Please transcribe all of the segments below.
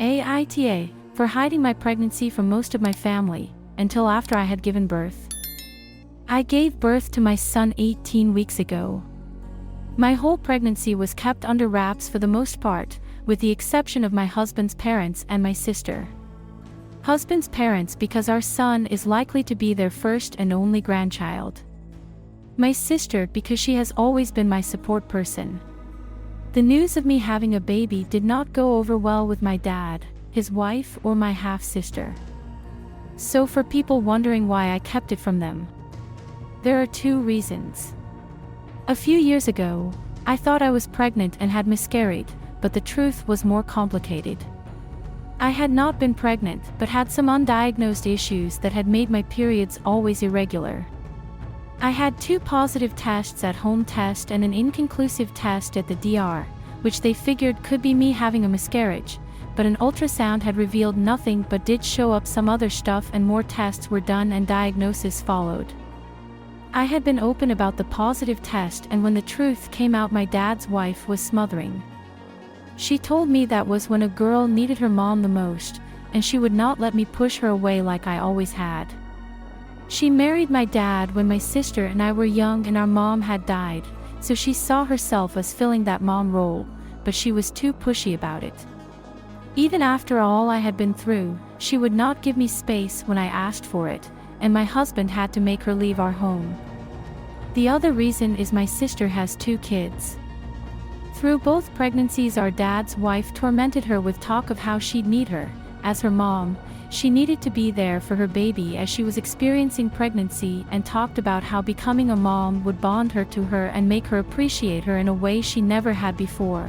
AITA, for hiding my pregnancy from most of my family, until after I had given birth. I gave birth to my son 18 weeks ago. My whole pregnancy was kept under wraps for the most part, with the exception of my husband's parents and my sister. Husband's parents because our son is likely to be their first and only grandchild. My sister because she has always been my support person. The news of me having a baby did not go over well with my dad, his wife, or my half-sister. So for people wondering why I kept it from them, there are two reasons. A few years ago, I thought I was pregnant and had miscarried, but the truth was more complicated. I had not been pregnant but had some undiagnosed issues that had made my periods always irregular. I had 2 positive tests at home test and an inconclusive test at the DR, which they figured could be me having a miscarriage, but an ultrasound had revealed nothing but did show up some other stuff, and more tests were done and diagnosis followed. I had been open about the positive test, and when the truth came out, my dad's wife was smothering. She told me that was when a girl needed her mom the most, and she would not let me push her away like I always had. She married my dad when my sister and I were young and our mom had died, so she saw herself as filling that mom role, but she was too pushy about it. Even after all I had been through, she would not give me space when I asked for it, and my husband had to make her leave our home. The other reason is my sister has 2 kids. Through both pregnancies, our dad's wife tormented her with talk of how she'd need her. As her mom, she needed to be there for her baby as she was experiencing pregnancy, and talked about how becoming a mom would bond her to her and make her appreciate her in a way she never had before.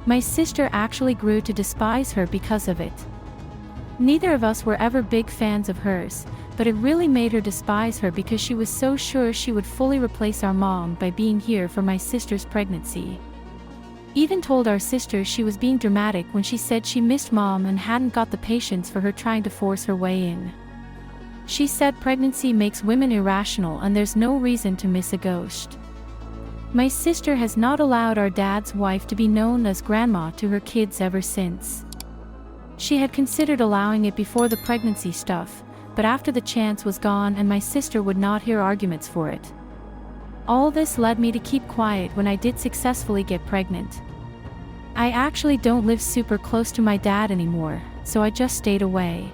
My sister actually grew to despise her because of it. Neither of us were ever big fans of hers, but it really made her despise her because she was so sure she would fully replace our mom by being here for my sister's pregnancy. Even told our sister she was being dramatic when she said she missed mom and hadn't got the patience for her trying to force her way in. She said pregnancy makes women irrational and there's no reason to miss a ghost. My sister has not allowed our dad's wife to be known as grandma to her kids ever since. She had considered allowing it before the pregnancy stuff, but after the chance was gone and my sister would not hear arguments for it. All this led me to keep quiet when I did successfully get pregnant. I actually don't live super close to my dad anymore, so I just stayed away.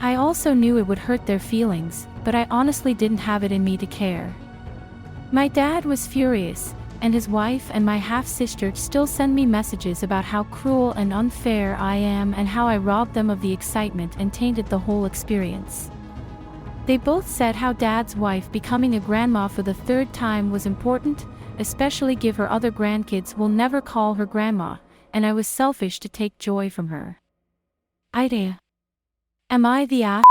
I also knew it would hurt their feelings, but I honestly didn't have it in me to care. My dad was furious, and his wife and my half-sister still send me messages about how cruel and unfair I am and how I robbed them of the excitement and tainted the whole experience. They both said how dad's wife becoming a grandma for the 3rd time was important, especially give her other grandkids will never call her grandma, and I was selfish to take joy from her. AITA. Am I the ass?